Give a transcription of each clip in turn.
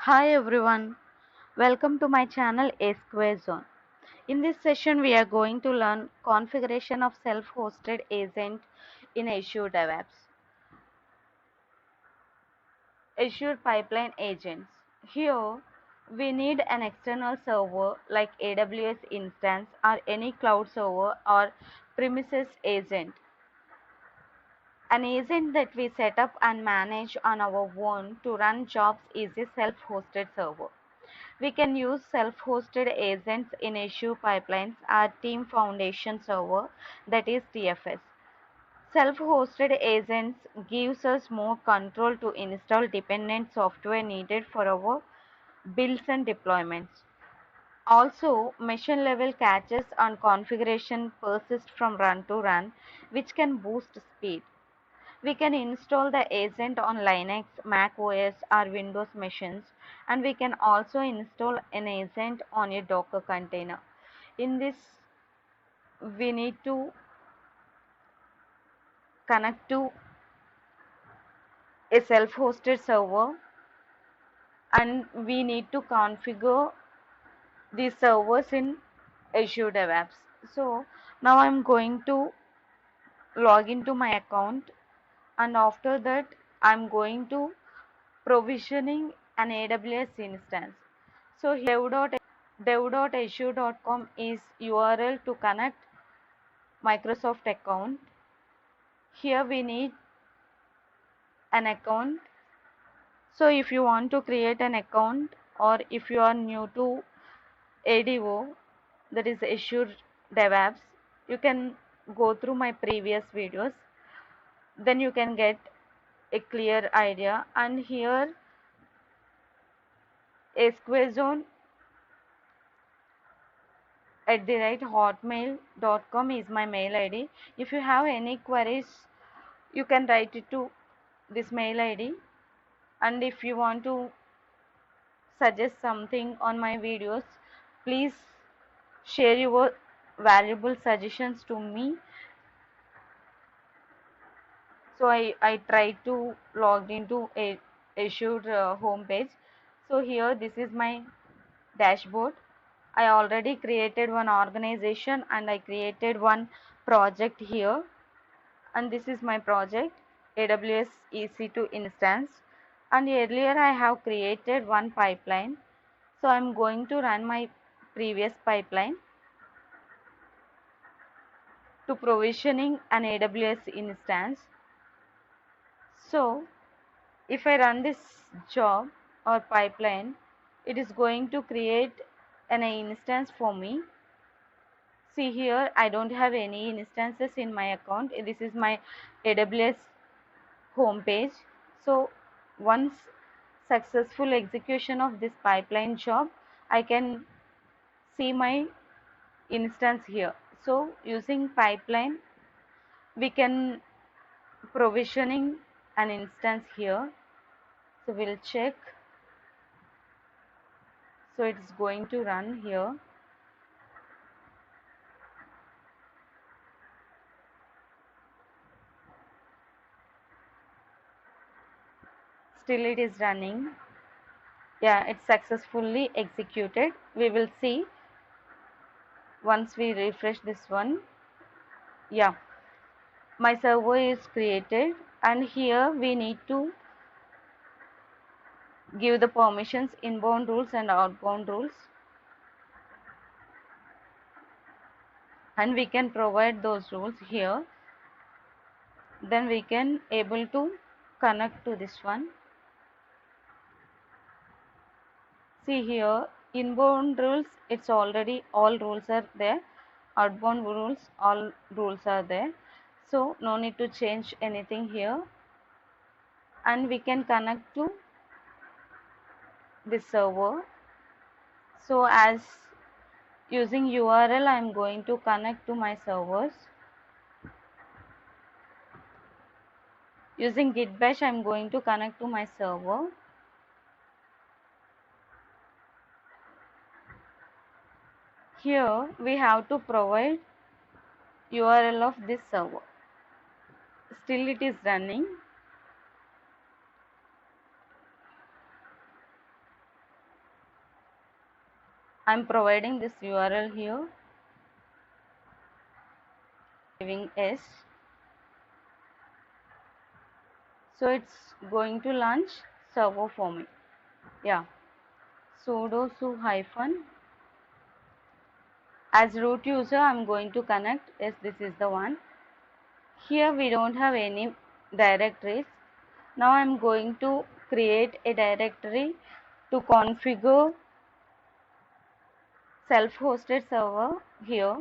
Hi everyone, welcome to my channel A Square Zone. In this session, we are going to learn configuration of self-hosted agent in Azure DevOps. Azure Pipeline Agents. Here, we need an external server like AWS instance or any cloud server or premises agent. An agent that we set up and manage on our own to run jobs is a self-hosted server. We can use self-hosted agents in Azure Pipelines, our Team Foundation server, that is TFS. Self-hosted agents gives us more control to install dependent software needed for our builds and deployments. Also, machine level caches on configuration persist from run to run, which can boost speed. We can install the agent on Linux, Mac OS or Windows machines, and we can also install an agent on a Docker container. In this, we need to connect to a self-hosted server and we need to configure these servers in Azure DevOps. So now I'm going to log into my account, and after that I'm going to provisioning an AWS instance. So dev.azure.com is URL to connect Microsoft account. Here we need an account. So if you want to create an account or if you are new to ADO, that is Azure DevOps, you can go through my previous videos. Then you can get a clear idea. And here SQL @hotmail.com is my mail ID. If you have any queries, you can write it to this mail ID. And if you want to suggest something on my videos, please share your valuable suggestions to me. So I try to log into a Azure homepage. So here this is my dashboard. I already created one organization and I created one project here, and this is my project AWS EC2 instance, and earlier I have created one pipeline. So I'm going to run my previous pipeline to provisioning an AWS instance. So if I run this job or pipeline, it is going to create an instance for me. See here, I don't have any instances in my account. This is my AWS home page. So once successful execution of this pipeline job, I can see my instance here. So using pipeline, we can provisioning an instance here. So we'll check. So it's going to run here. Still it is running. Yeah, it's successfully executed. We will see once we refresh this one. Yeah, my server is created, and here we need to give the permissions, inbound rules and outbound rules, and we can provide those rules here. Then we can able to connect to this one. See here, inbound rules, it's already all rules are there. Outbound rules, all rules are there. So no need to change anything here, and we can connect to this server. So as using URL, I am going to connect to my servers. Using git bash, I am going to connect to my server. Here we have to provide URL of this server. Still it is running. I'm providing this URL here, giving S. So it's going to launch server for me. Yeah, sudo su hyphen. As root user, I'm going to connect. Yes, this is the one. Here we don't have any directories. Now I'm going to create a directory to configure self-hosted server here.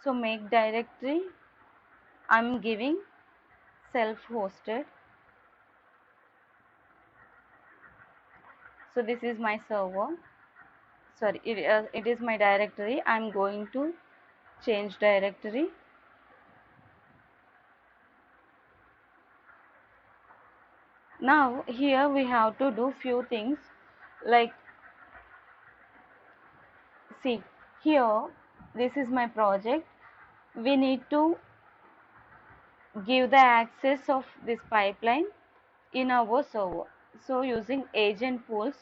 So make directory, I'm giving self-hosted. So this is my server. Sorry, it is my directory. I'm going to change directory. Now here we have to do few things, like, see here, this is my project. We need to give the access of this pipeline in our server. So using agent pools,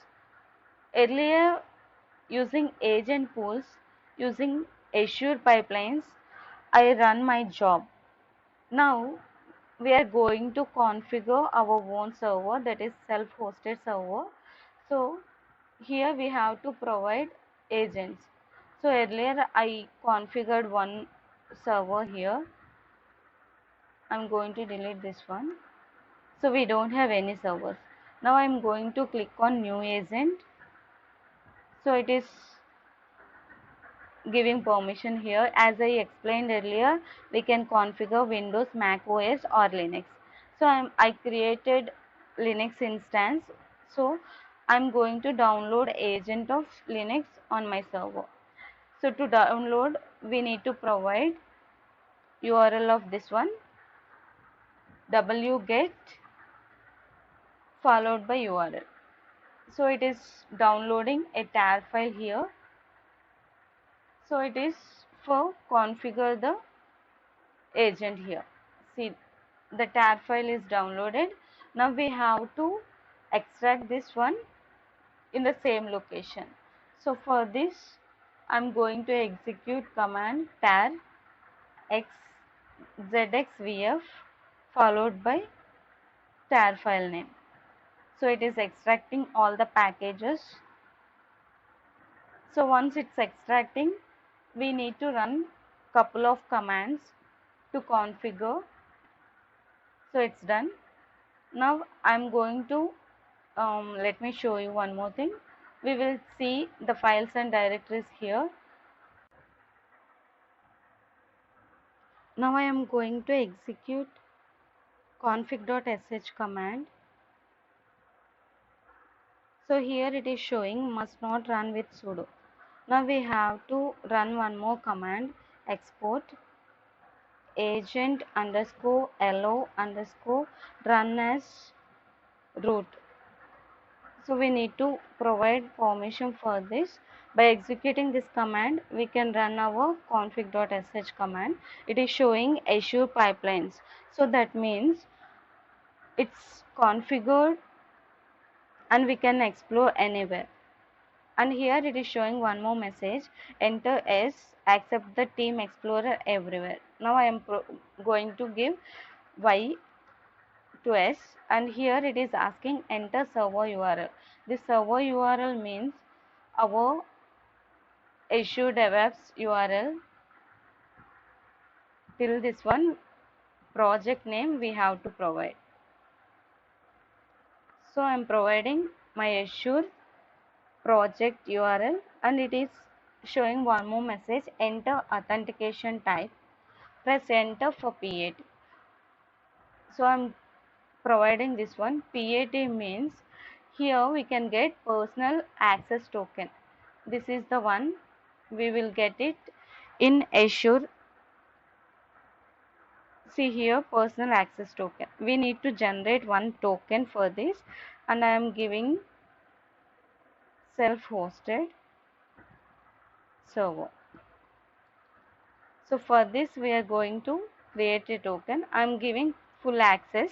earlier using agent pools, using Azure pipelines, I run my job. Now we are going to configure our own server, that is self-hosted server. So here we have to provide agents. So earlier I configured one server here. I'm going to delete this one. So we don't have any servers. Now I'm going to click on new agent. So it is giving permission here. As I explained earlier, we can configure Windows, Mac OS or Linux. So I created Linux instance. So I'm going to download agent of Linux on my server. So to download, we need to provide URL of this one, wget followed by URL. So it is downloading a tar file here. So it is for configure the agent here. See, the tar file is downloaded. Now we have to extract this one in the same location. So for this, I'm going to execute command tar x zxvf followed by tar file name. So it is extracting all the packages. So once it's extracting, we need to run couple of commands to configure. So it's done. Now I'm going to let me show you one more thing. We will see the files and directories here. Now I am going to execute config.sh command. So here it is showing must not run with sudo. Now we have to run one more command, export agent underscore lo underscore run as root. So we need to provide permission for this. By executing this command, we can run our config.sh command. It is showing Azure pipelines. So that means it's configured and we can explore anywhere. And here it is showing one more message, enter S, accept the team explorer everywhere. Now I am going to give Y to S, and here it is asking enter server URL. This server URL means our Azure DevOps URL. Till this one, project name we have to provide. So I am providing my Azure project URL, and it is showing one more message, enter authentication type, press enter for PAT. So I am providing this one. PAT means here we can get personal access token. This is the one, we will get it in Azure. See here, personal access token. We need to generate one token for this, and I am giving self-hosted server. So for this we are going to create a token. I am giving full access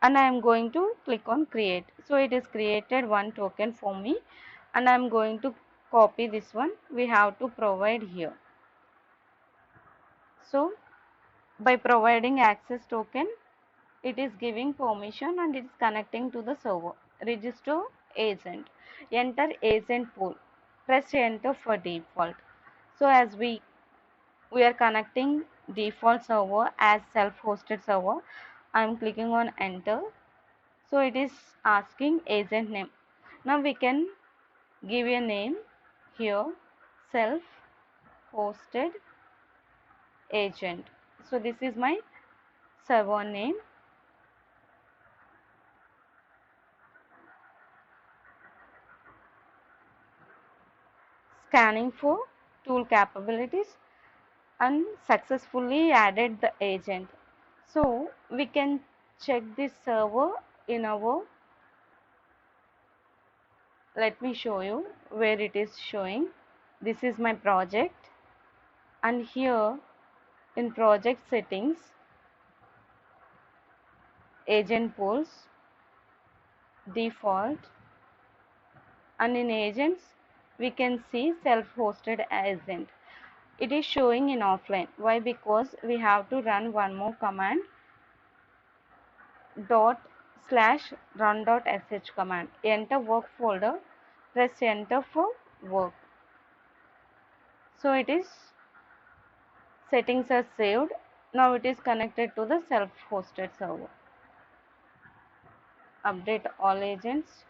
and I am going to click on create. So it is created one token for me, and I am going to copy this one, we have to provide here. So by providing access token, it is giving permission and it is connecting to the server. Register agent. Enter agent pool. Press enter for default. So as we are connecting default server as self-hosted server, I am clicking on enter. So it is asking agent name. Now we can give a name here, self-hosted agent. So this is my server name. Scanning for tool capabilities and successfully added the agent. So we can check this server in our, let me show you where it is showing. This is my project, and here in project settings, agent pools, default, and in agents we can see self-hosted agent. It is showing in offline. Why? Because we have to run one more command, /run.sh command. Enter work folder, press enter for work. So it is, settings are saved. Now it is connected to the self-hosted server. Update all agents,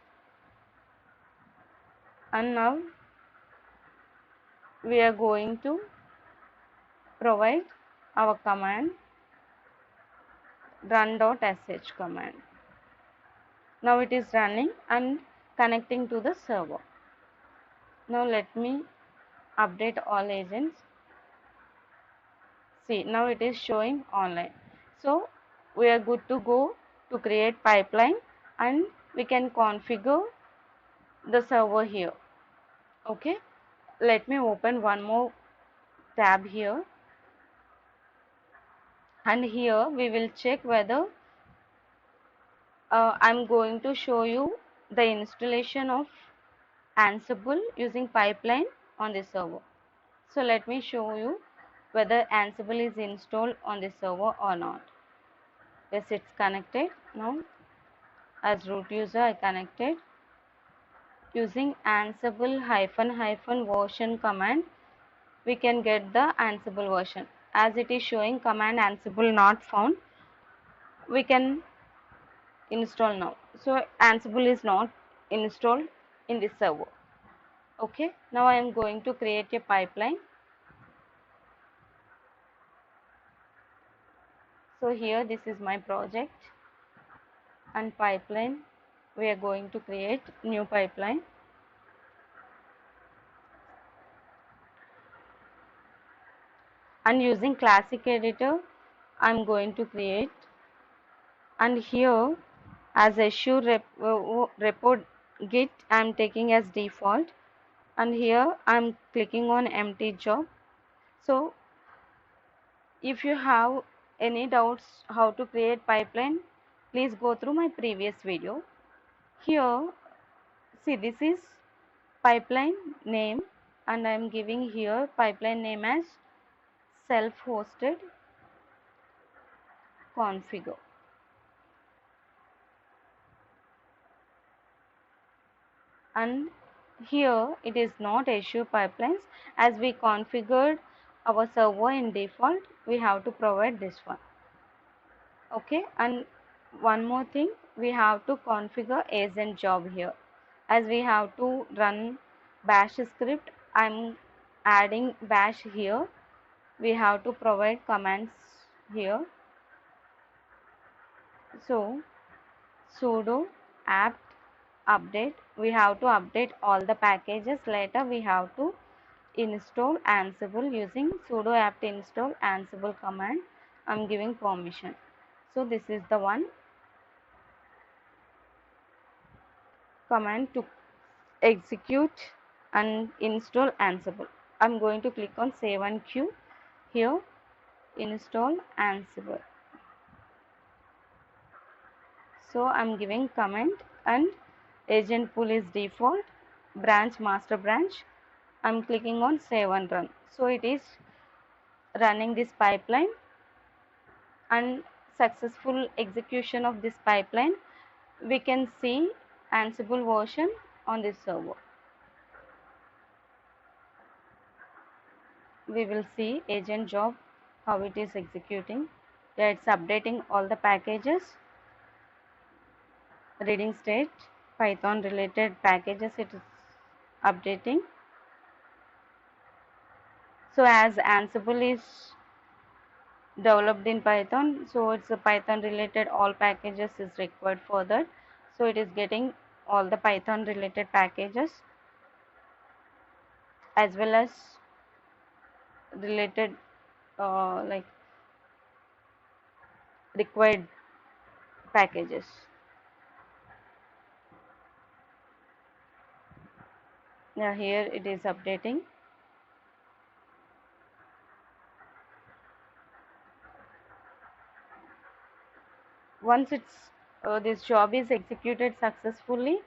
and now we are going to provide our command, run.sh command. Now it is running and connecting to the server. Now let me update all agents. See, now it is showing online. So we are good to go to create pipeline, and we can configure the server here. Okay, let me open one more tab here, and here we will check whether I'm going to show you the installation of Ansible using pipeline on this server. So let me show you whether Ansible is installed on this server or not. Yes, it's connected. Now as root user I connected using Ansible -- version command. We can get the Ansible version. As it is showing command Ansible not found, we can install now. So Ansible is not installed in this server. Okay, now I am going to create a pipeline. So here this is my project and pipeline. We are going to create new pipeline. And using classic editor I'm going to create, and here as Azure repo git I'm taking as default, and here I'm clicking on empty job. So if you have any doubts how to create pipeline, please go through my previous video. Here see, this is pipeline name, and I'm giving here pipeline name as self-hosted configure. And here it is not Azure pipelines, as we configured our server in default, we have to provide this one. Okay, and one more thing, we have to configure agent job here. As we have to run bash script, I'm adding bash here. We have to provide commands here. So sudo apt update, we have to update all the packages. Later we have to install Ansible using sudo apt install Ansible command. I'm giving permission. So this is the one command to execute and install Ansible. I'm going to click on save and queue. Here install Ansible. So I'm giving command, and agent pool is default, branch master branch, I'm clicking on save and run. So it is running this pipeline, and successful execution of this pipeline, we can see Ansible version on this server. We will see agent job, how it is executing. Yeah, it's updating all the packages. Reading state, Python related packages it is updating. So as Ansible is developed in Python, so it's a Python related all packages is required for that. So it is getting all the Python related packages as well as related like required packages. Yeah, here it is updating. Once it's this job is executed successfully,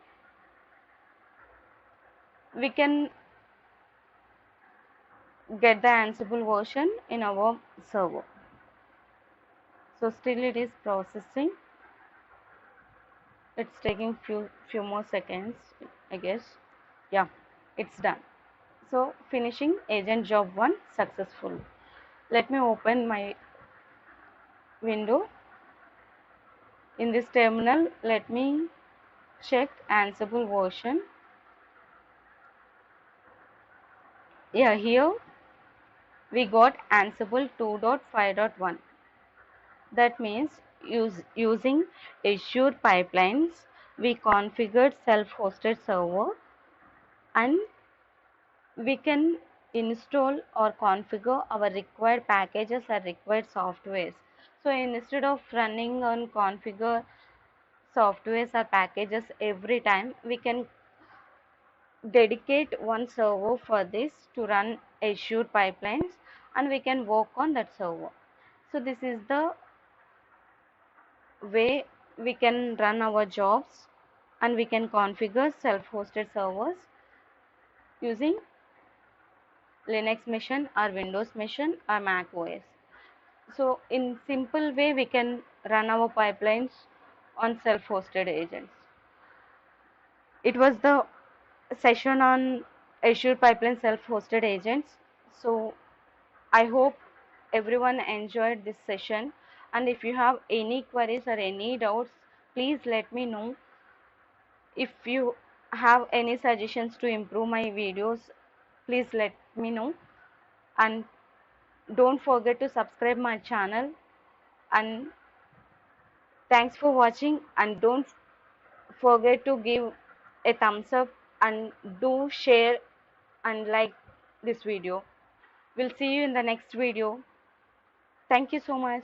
we can get the Ansible version in our server. So still it is processing. It's taking few more seconds, I guess. Yeah, it's done. So finishing agent job 1 successful. Let me open my window. In this terminal, let me check Ansible version. Yeah, here we got Ansible 2.5.1. That means using Azure pipelines, we configured self-hosted server, and we can install or configure our required packages or required softwares. So instead of running on configure softwares or packages every time, we can dedicate one server for this to run Azure pipelines, and we can work on that server. So this is the way we can run our jobs, and we can configure self-hosted servers using Linux machine or Windows machine or Mac OS. So in simple way we can run our pipelines on self-hosted agents. It was the session on Azure Pipeline self-hosted agents. So I hope everyone enjoyed this session, and if you have any queries or any doubts, please let me know. If you have any suggestions to improve my videos, please let me know, and don't forget to subscribe my channel. And thanks for watching, and don't forget to give a thumbs up and do share and like this video. We'll see you in the next video. Thank you so much.